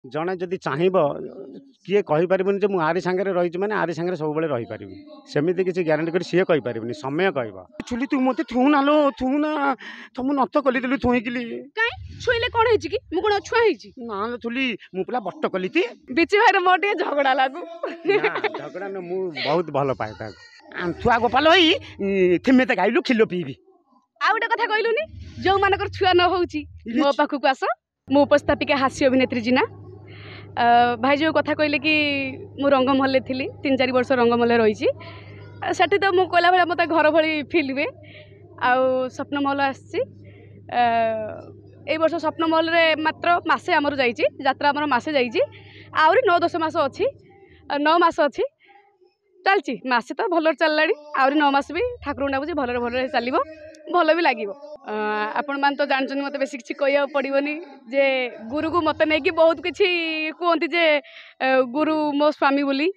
जड़े जदि चाह किए कहीपर मुझे आरी सांगे रही मैंने आरी सांगे सब रहीपर सेमती किसी ग्यारंटी कर सी कहीपर समय कह छुली तू मत थू ना लो थू ना तो मुझे नत कली देलु थुईकिली छुईले कौन है कि मु कौन छुआ है ना थुली मु पिला बट कली बिची भाई मोर टे झगड़ा लागू झगड़ा न मु बहुत भल पाए आंथुआ गोपाल भाई थिमेते गाइलु खिलो पीबी आ गोटे कथा कहलुनी जो मानकर छुआ न होउची मो पाखु आस मो उपस्थापिका हास्य अभिनेत्री जीना भाई जो कथा कहले कि मु रंगमहल थी 3-4 वर्ष रंगमहल रही सेठी तो मु कहला भाई मत घर भली फिल हुए आउ स्वप्न महल आसी वर्ष स्वप्न महल रे मात्र मासे आमर जाइए यात्रा आमर मासे जाइए आहरी 9-10 मास अच्छी 9 मास अच्छी चलती मासे तो भल चलला आहरी 9 मास भी ठाकुर डाकुची भल भल चलो भल भी लगे आपण मान तो जानते मत बेस किसी कह पड़ोनी जे गुरु को मत नहीं कि बहुत किसी कहते जे गुरु मो स्वामी बोली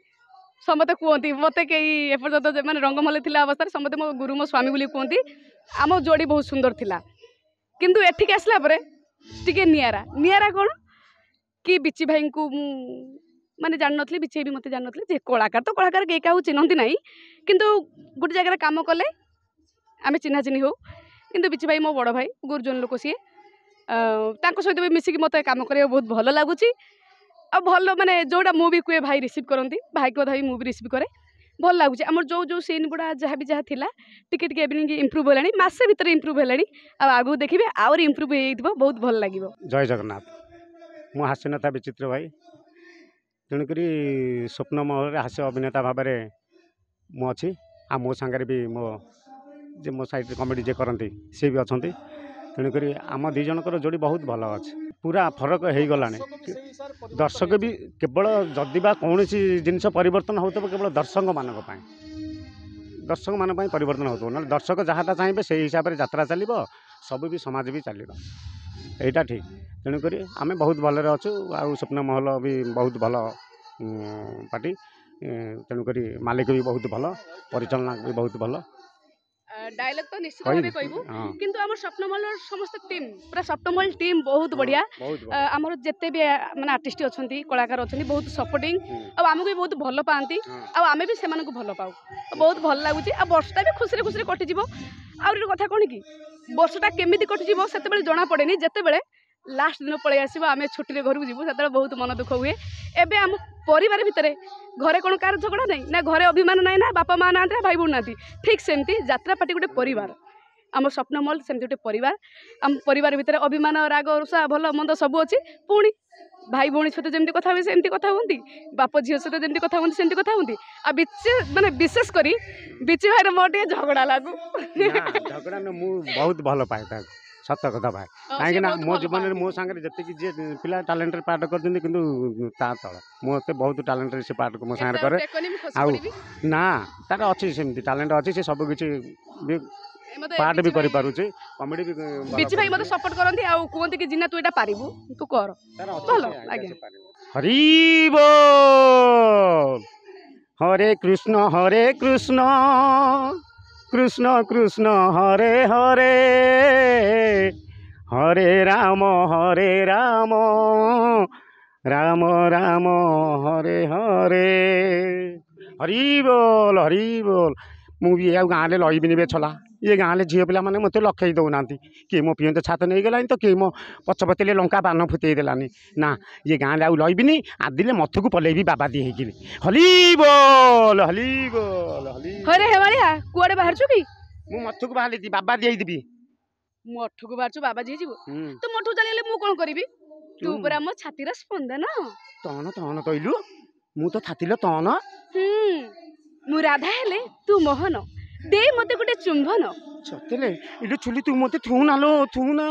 समते कहती मत कई एपर्तंत मैंने रंगमहल थी अवस्था समते मो गुरु मो स्वामी बोली कहती आम जोड़ी बहुत सुंदर थिला किंतु एठिक आसला टे नियारा नियारा कौन कि बिची भाई को माने जान नी बिचे भी मत जान नी कलाकार तो कलाकार कई क्या चिन्हती ना किंतु गोटे जगह काम कले आम चिन्हा चिन्ह हो किंतु बिची भाई मो बड़ भाई गुरुजन लोक सी सहित भी मिसिक मत काम कर बहुत भल लगुच भल माने जोड़ा मुझे कहे भाई रिसीव करती भाई को कथा भी मुझे रिसीव करे भल लगुच आम जो जो सीन गुड़ा जहाँ भी जहाँ थिला टिके टिके इवनिंग इम्प्रूव होलानी मासे भीतर इम्प्रूव होलानी आगू देखिए आउरी इम्प्रूव हो बहुत भल लगे। जय जगन्नाथ मु हास्यनता विचित्र भाई तेणुक स्वप्न महल हास्य अभिनेता भाव में मु अच्छी आ मो सांगे भी मो साइड कमेडी जे करती सी भी अच्छा तेणुक आम दी जनकर जोड़ी बहुत भल अच्छे पूरा फरक हो गला दर्शक भी केवल जदि कौन जिनस परिवर्तन हो केवल दर्शक मान परिवर्तन हो ना दर्शक जहाँ चाहिए से हिसाब से यात्रा चलो सब भी समाज भी चलो यहाँ ठीक तेणुक आम बहुत भलरे अच्छु आ स्वप्न महल भी बहुत भल पार्टी तेणुक मालिक भी बहुत भल परिचालना भी बहुत भल डायलॉग तो निश्चित भाव कहबू किंतु आम स्वप्नमहल समस्त टीम पूरा स्वप्नमहल टीम बहुत बढ़िया आमर जिते भी माने आर्टिस्ट अच्छा कलाकार अच्छा बहुत सपोर्टिंग आमको भी बहुत भल पाती आम भी से भल पाऊ बहुत भल लगुच वर्षटा भी खुशी खुशी कटिज आउरी कथा कौन कि वर्षटा केमी कटिज से जना पड़े जिते लास्ट दिन पलि आसो आम छुट्टी घर को जीवु से बहुत मन दुख हुए एवं आम परिवार भितर घरे कौन कार झगड़ा नहीं ना घरे अभिमान ना ना बापा माँ ना भाई भौणी ना ठीक सेमती यात्रा पार्टी गोटे परिवार आम स्वप्नमहल सेमती गोटे परिवार आम परिवार भितर अभिमान राग रुषा भल मंद सब अच्छी पुणी भाई भौणी सहित जमी कथा हुए सेमती कथा हमें बाप झील सहित जमी कथा हमें सेमती कथा हमें आ माने विशेष करी बिची भाई मोर टे झगड़ा लागू झगड़ा मु बहुत भल पाए सत कथा भाई कहीं मो जीवन में मो सांगे जी जी पिला टैलेंट पार्ट कर तल मत बहुत टैलेंट से पार्ट को मो सांगे करे ना तार अच्छी सेमती टैलेंट अच्छी से सब किसी पार्ट भी करि पारुची कॉमेडी भी बिची भाई मते सपोर्ट करंती आ कहंती कि जिना तू एटा पारिबू तू कर चलो आगे हरि बोल हरे कृष्ण कृष्ण कृष्ण हरे हरे हरे राम राम राम हरे हरे हरि बोल मुझे गाँव में लईबिनी बे छला ये गाँव में झील पिला मैंने मत लखई दौना किए मो पिंत छात नहीं गलानी तो किए मो पचपतिले लंका बान फुटे देलानी ना ये गाँव में आउ लईबिनी आदिले मथ को पलैबी बाबा दी है हली बोल हरे हेवालिया कुआडे बाहर छु की मु मथ को बाहर बाबा दी देबी मठ को बाहर छु बाबा जी जीवो तो मठ चलीले मु कोन करबी तू परा मो छातीर स्पंदन तन कहलु मु तो छातीलो तन मु राधा हेले तू मोहन दे मते गोटे चुंबन सतेले इलो छुली तू मते थू ना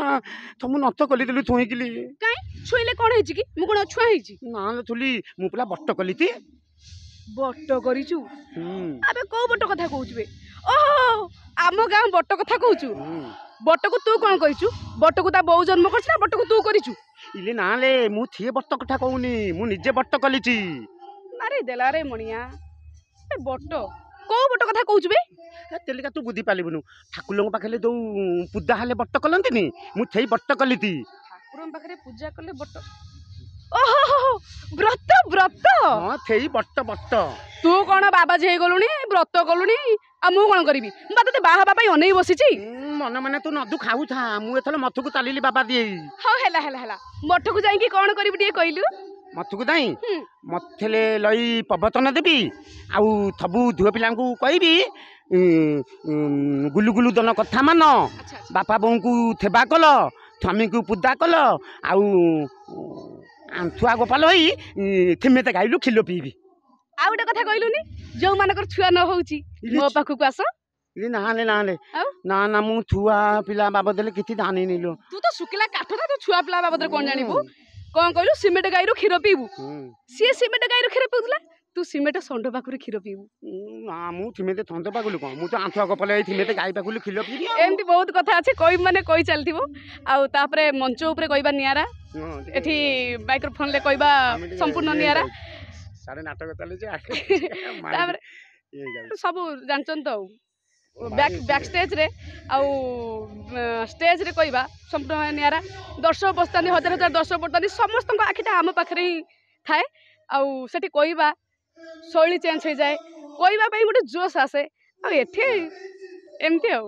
तुम नत कली देलु थुईकिली काई छुईले कोन हेची कि मु कोन छुआ हेची ना छुली मु पला बट्ट कलिती बट्ट करिचु अबे को बट्ट कथा कहउछबे ओहो आम गाँ बट्ट कथा कहउछु बट्ट को तू कोन करिचु बट्ट को ता बहु जन्म करछ ना बट्ट को तू करिचु इले ना ले मु थिए बट्ट कथा कहउनी मु निजे बट्ट कलिची अरे देला रे मणिया ए बट्ट को बट्ट कथा कहउछबे तेलिका तू बुद्धि पालिबुनु ठाकुरଙ୍କ पाखले दो पूजा हेले बट्ट कलंतिनी मु थेई बट्ट कलिती ठाकुरଙ୍କ पाखरे पूजा कले बट्ट ଓହୋ ବ୍ରତ ବ୍ରତ ହଁ ସେଇ ବଟ ବଟ। ତୁ କ'ଣ ବାବାଜୀ ହେଇଗଲୁଣି ବ୍ରତ କଲୁଣି ଆଉ ମୁଁ କ'ଣ କରିବି ମୁଁ ବା ତତେ ବାହା ହେବା ପାଇଁ ଅନେଇ ବସିଛି। ମନେ ମନେ ତୁ ନଦୁ ଖାଉଥା ମୁଁ ଏଥର ମଥକୁ ଚାଲିଲି ବାବା ଦିଏ। ହଉ ହେଲା ହେଲା ହେଲା ମଠକୁ ଯାଇକି କ'ଣ କରିବି ଟିକେ କହିଲୁ। ମଥକୁ ଯାଇ ମଥେଲେ ଲଇ ପ୍ରବଚନ ଦେବି ଆଉ ସବୁ ଝିଅ ପିଲାଙ୍କୁ କହିବି ଗୁଲୁ ଗୁଲୁ ଦନ କଥା ମାନ ବାପା ବୋଉଙ୍କୁ ଥେବା କଲ ସ୍ୱାମୀଙ୍କୁ ପୂଜା କଲ ଆଉ ଆଣ୍ଠୁଆ ଗୋପାଳ ହୋଇ ଥିମେତେ ଗାଇଲୁ କ୍ଷୀର ପିଇବି। ଆଉ ଗୋଟେ କଥା କହିଲୁନି ଯୋଉମାନଙ୍କର ଛୁଆ ନ ହଉଛି ମୋ ପାଖକୁ ଆସ। ନାଲେ ନାଲେ ନା ନା ମୁଁ ଛୁଆ ପିଲା ବାବଦରେ କିଛି ଜାଣିନି ଲୋ। ତୁ ତ ଶୁଖିଲା କାଠଟା ତୁ ଛୁଆ ପିଲା ବାବଦରେ କ'ଣ ଜାଣିବୁ। କ'ଣ କହିଲୁ ସିମେଣ୍ଟ ଗାଈରୁ କ୍ଷୀର ପିଇବୁ ସିଏ ସିମେଣ୍ଟ ଗାଈରୁ କ୍ଷୀର ପିଉଥିଲା ତୁ ସିମେଣ୍ଟ ଷଣ୍ଢ ପାଖରୁ କ୍ଷୀର ପିଇବୁ। ନା ମୁଁ ଥିମେତେ ଷଣ୍ଢ ପାଖରୁ କ'ଣ ମୁଁ ତ ଆଣ୍ଠୁଆ ଗୋପାଳ ହେଇ ଥିମେତେ ଗାଈ ପାଖରୁ କ୍ଷୀର ପିଇବି। ଏମିତି ବହୁତ କଥା ଅଛି କହିବି ମାନେ କହି ଚାଲିଥିବ। ଆଉ ତାପରେ ମଞ୍ଚ ଉପରେ କହିବା ନିଆରା ଏଠି ମାଇକ୍ରୋଫୋନରେ କହିବା ସମ୍ପୂର୍ଣ୍ଣ ନିଆରା। ସାରେ ନାଟକ ଚାଲିଛି ତାପରେ ସବୁ ଜାଣିଛନ୍ତି ତ ଆଉ ବ୍ୟାକ୍ ଷ୍ଟେଜ୍ରେ ଆଉ ଷ୍ଟେଜ୍ରେ କହିବା ସମ୍ପୂର୍ଣ୍ଣ ନିଆରା। ଦର୍ଶକ ବସିଥାନ୍ତି ହଜାର ହଜାର ଦର୍ଶକ ପଡ଼ିଥାନ୍ତି ସମସ୍ତଙ୍କ ଆଖିଟା ଆମ ପାଖରେ ହିଁ ଥାଏ। ଆଉ ସେଠି କହିବା ଶୈଳୀ ଚେଞ୍ଜ ହେଇଯାଏ କହିବା ପାଇଁ ଗୋଟେ ଜୋସ୍ ଆସେ ଆଉ ଏଠି ଏମିତି ଆଉ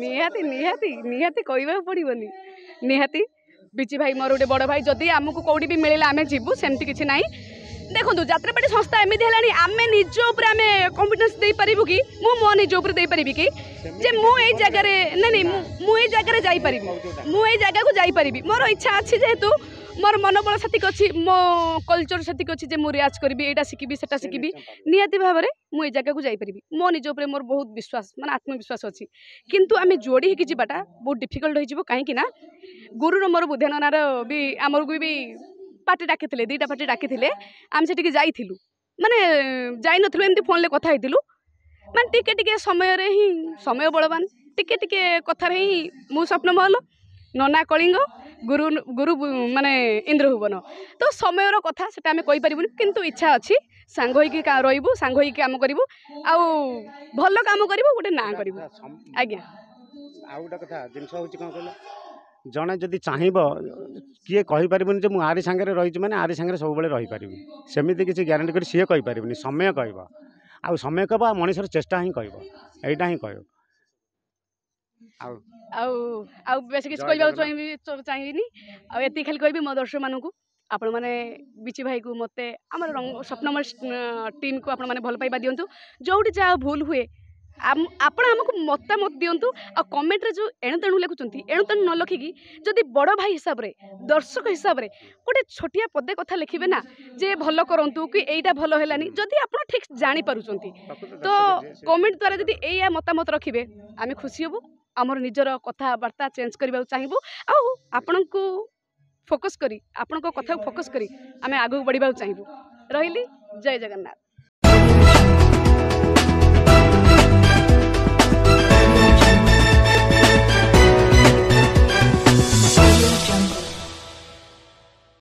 ନିହାତି ନିହାତି ନିହାତି କହିବାକୁ ପଡ଼ିବନି ନିହାତି। ବିଚି ଭାଇ ମୋର ଗୋଟେ ବଡ଼ ଭାଇ ଯଦି ଆମକୁ କେଉଁଠି ବି ମିଳିଲା ଆମେ ଯିବୁ ସେମିତି କିଛି ନାହିଁ। ଦେଖନ୍ତୁ ଯାତ୍ରାପାର୍ଟି ସଂସ୍ଥା ଏମିତି ହେଲାଣି ଆମେ ନିଜ ଉପରେ ଆମେ କନଫିଡେନ୍ସ ଦେଇପାରିବୁ କି ମୁଁ ମୋ ନିଜ ଉପରେ ଦେଇପାରିବି କି ଯେ ମୁଁ ଏଇ ଜାଗାରେ ନାଇଁ ମୁଁ ଏଇ ଜାଗାରେ ଯାଇପାରିବି ମୁଁ ଏଇ ଜାଗାକୁ ଯାଇପାରିବି ମୋର ଇଚ୍ଛା ଅଛି ଯେହେତୁ ମୋର ମନୋବଳ ସେତିକି ଅଛି ମୋ କଲଚର ସେତିକି ଅଛି ଯେ ମୁଁ ରିଆଜ କରିବି ଏଇଟା ଶିଖିବି ସେଟା ଶିଖିବି ନିହାତି ଭାବରେ ମୁଁ ଏଇ ଜାଗାକୁ ଯାଇପାରିବି। ମୋ ନିଜ ଉପରେ ମୋର ବହୁତ ବିଶ୍ୱାସ ମାନେ ଆତ୍ମବିଶ୍ୱାସ ଅଛି କିନ୍ତୁ ଆମେ ଯୋଡ଼ି ହେଇକି ଯିବାଟା ବହୁତ ଡିଫିକଲ୍ଟ ହେଇଯିବ କାହିଁକି ନା ଗୁରୁର ମୋର ବୁଦ୍ଧାନନାର ବି ଆମକୁ ବି ପାର୍ଟି ଡାକିଥିଲେ ଦୁଇଟା ପାର୍ଟି ଡାକିଥିଲେ ଆମେ ସେଠିକି ଯାଇଥିଲୁ ମାନେ ଯାଇନଥିଲୁ ଏମିତି ଫୋନ୍ରେ କଥା ହେଇଥିଲୁ ମାନେ ଟିକେ ଟିକେ ସମୟରେ ହିଁ ସମୟ ବଳବାନ ଟିକେ ଟିକେ କଥାରେ ହିଁ ମୁଁ ସ୍ୱପ୍ନମହଲ ନନା କଳିଙ୍ଗ ଗୁରୁ ଗୁରୁ ମାନେ ଇନ୍ଦ୍ରଭୁବନ ତ ସମୟର କଥା ସେଟା ଆମେ କହିପାରିବୁନି କିନ୍ତୁ ଇଚ୍ଛା ଅଛି ସାଙ୍ଗ ହେଇକି ରହିବୁ ସାଙ୍ଗ ହେଇକି କାମ କରିବୁ ଆଉ ଭଲ କାମ କରିବୁ ଗୋଟେ ନାଁ କରିବୁ। ଆଜ୍ଞା ଆଉ ଗୋଟେ କଥା ଜିନିଷ ହେଉଛି କ'ଣ କହିଲ ଜଣେ ଯଦି ଚାହିଁବ କିଏ କହିପାରିବନି ଯେ ମୁଁ ଆରି ସାଙ୍ଗରେ ରହିଛି ମାନେ ଆରି ସାଙ୍ଗରେ ସବୁବେଳେ ରହିପାରିବି ସେମିତି କିଛି ଗ୍ୟାରେଣ୍ଟି କରି ସିଏ କହିପାରିବନି ସମୟ କହିବ ଆଉ ସମୟ କହିବ ଆଉ ମଣିଷର ଚେଷ୍ଟା ହିଁ କହିବ ଏଇଟା ହିଁ କହିବ। ଆଉ ଆଉ ଆଉ ବେଶୀ କିଛି କହିବାକୁ ଚାହିଁବିନି ଆଉ ଏତିକି ଖାଲି କହିବି ମୋ ଦର୍ଶକମାନଙ୍କୁ ଆପଣମାନେ ବିଚି ଭାଇକୁ ମୋତେ ଆମର ସ୍ୱପ୍ନମୟ ଟିମ୍କୁ ଆପଣମାନେ ଭଲ ପାଇବା ଦିଅନ୍ତୁ ଯେଉଁଠି ଯାହା ଭୁଲ ହୁଏ ଆପଣ ଆମକୁ ମତାମତ ଦିଅନ୍ତୁ ଆଉ କମେଣ୍ଟରେ ଯେଉଁ ଏଣୁତେଣୁ ଲେଖୁଛନ୍ତି ଏଣୁତେଣୁ ନ ଲେଖିକି ଯଦି ବଡ଼ ଭାଇ ହିସାବରେ ଦର୍ଶକ ହିସାବରେ ଗୋଟେ ଛୋଟିଆ ପଦେ କଥା ଲେଖିବେ ନା ଯେ ଭଲ କରନ୍ତୁ କି ଏଇଟା ଭଲ ହେଲାନି ଯଦି ଆପଣ ଠିକ୍ ଜାଣିପାରୁଛନ୍ତି ତ କମେଣ୍ଟ ଦ୍ୱାରା ଯଦି ଏଇଆ ମତାମତ ରଖିବେ ଆମେ ଖୁସି ହେବୁ ଆମର ନିଜର କଥାବାର୍ତ୍ତା ଚେଞ୍ଜ କରିବାକୁ ଚାହିଁବୁ ଆଉ ଆପଣଙ୍କୁ ଫୋକସ୍ କରି ଆପଣଙ୍କ କଥାକୁ ଫୋକସ୍ କରି ଆମେ ଆଗକୁ ବଢ଼ିବାକୁ ଚାହିଁବୁ। ରହିଲି ଜୟ ଜଗନ୍ନାଥ।